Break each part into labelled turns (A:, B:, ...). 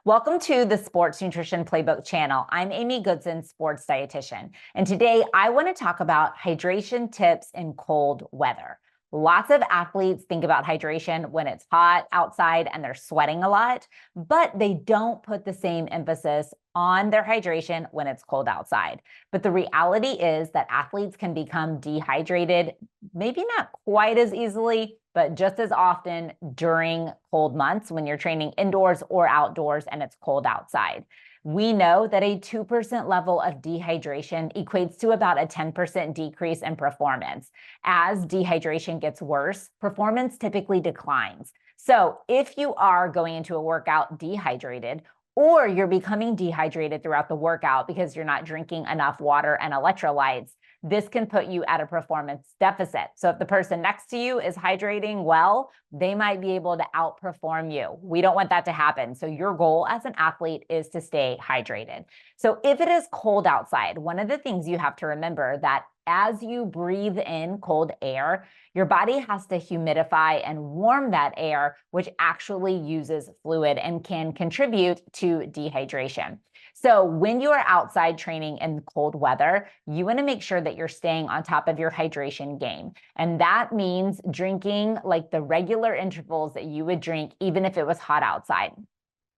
A: Welcome to the Sports Nutrition Playbook channel. I'm Amy Goodson, sports dietitian, and today I want to talk about hydration tips in cold weather. Lots of athletes think about hydration when it's hot outside and they're sweating a lot, but they don't put the same emphasis on their hydration when it's cold outside. But the reality is that athletes can become dehydrated, maybe not quite as easily, but just as often during cold months when you're training indoors or outdoors and it's cold outside. We know that a 2% level of dehydration equates to about a 10% decrease in performance. As dehydration gets worse, performance typically declines. So if you are going into a workout dehydrated, or you're becoming dehydrated throughout the workout because you're not drinking enough water and electrolytes, this can put you at a performance deficit. So if the person next to you is hydrating well, they might be able to outperform you. We don't want that to happen. So your goal as an athlete is to stay hydrated. So if it is cold outside, one of the things you have to remember that as you breathe in cold air, your body has to humidify and warm that air, which actually uses fluid and can contribute to dehydration. So when you are outside training in cold weather, you want to make sure that you're staying on top of your hydration game. And that means drinking like the regular intervals that you would drink even if it was hot outside.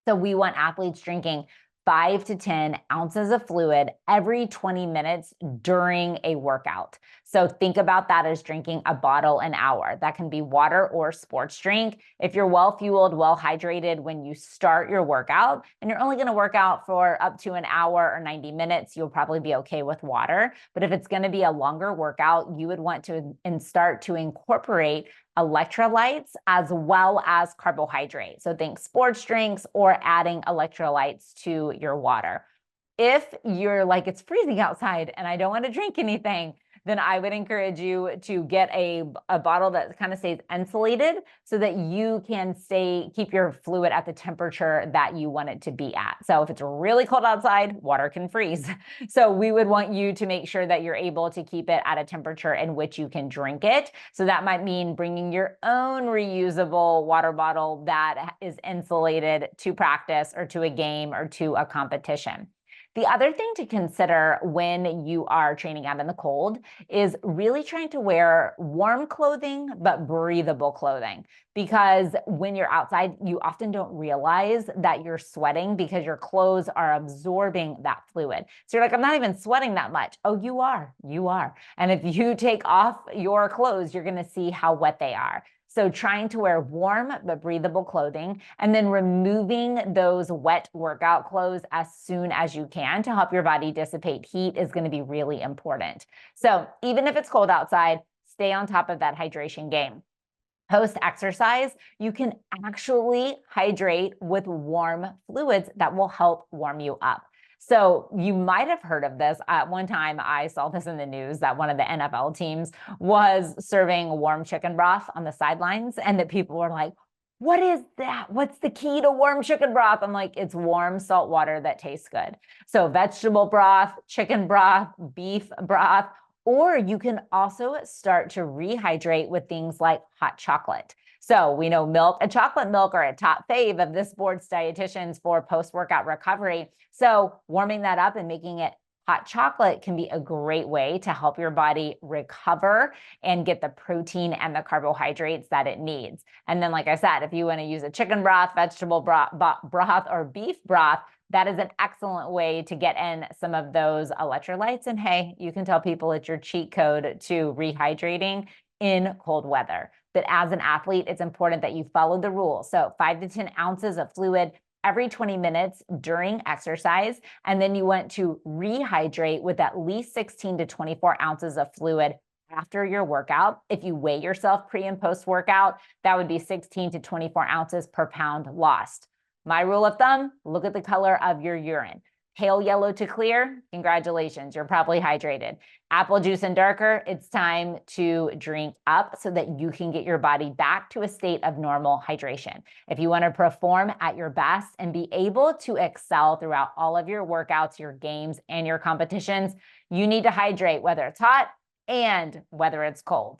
A: So we want athletes drinking 5 to 10 ounces of fluid every 20 minutes during a workout. So think about that as drinking a bottle an hour. That can be water or sports drink. If you're well-fueled, well-hydrated when you start your workout, and you're only going to work out for up to an hour or 90 minutes, you'll probably be okay with water. But if it's going to be a longer workout, you would want to start to incorporate electrolytes as well as carbohydrates. So think sports drinks or adding electrolytes to your water. If you're like, it's freezing outside and I don't want to drink anything, then I would encourage you to get a bottle that kind of stays insulated so that you can keep your fluid at the temperature that you want it to be at. So if it's really cold outside, water can freeze. So we would want you to make sure that you're able to keep it at a temperature in which you can drink it. So that might mean bringing your own reusable water bottle that is insulated to practice or to a game or to a competition. The other thing to consider when you are training out in the cold is really trying to wear warm clothing, but breathable clothing. Because when you're outside, you often don't realize that you're sweating because your clothes are absorbing that fluid. So you're like, I'm not even sweating that much. Oh, you are. And if you take off your clothes, you're going to see how wet they are. So trying to wear warm but breathable clothing and then removing those wet workout clothes as soon as you can to help your body dissipate heat is going to be really important. So even if it's cold outside, stay on top of that hydration game. Post-exercise, you can actually hydrate with warm fluids that will help warm you up. So you might have heard of this. At one time, I saw this in the news that one of the NFL teams was serving warm chicken broth on the sidelines, and that people were like, what is that? What's the key to warm chicken broth? I'm like, it's warm salt water that tastes good. So vegetable broth, chicken broth, beef broth, or you can also start to rehydrate with things like hot chocolate. So we know milk and chocolate milk are a top fave of the sports dietitians for post-workout recovery. So warming that up and making it hot chocolate can be a great way to help your body recover and get the protein and the carbohydrates that it needs. And then, like I said, if you want to use a chicken broth, vegetable broth, or beef broth, that is an excellent way to get in some of those electrolytes. And hey, you can tell people it's your cheat code to rehydrating in cold weather. But as an athlete, it's important that you follow the rules. So 5 to 10 ounces of fluid every 20 minutes during exercise. And then you want to rehydrate with at least 16 to 24 ounces of fluid after your workout. If you weigh yourself pre and post workout, that would be 16 to 24 ounces per pound lost. My rule of thumb, look at the color of your urine. Pale yellow to clear, congratulations, you're probably hydrated. Apple juice and darker, it's time to drink up so that you can get your body back to a state of normal hydration. If you want to perform at your best and be able to excel throughout all of your workouts, your games, and your competitions, you need to hydrate whether it's hot and whether it's cold.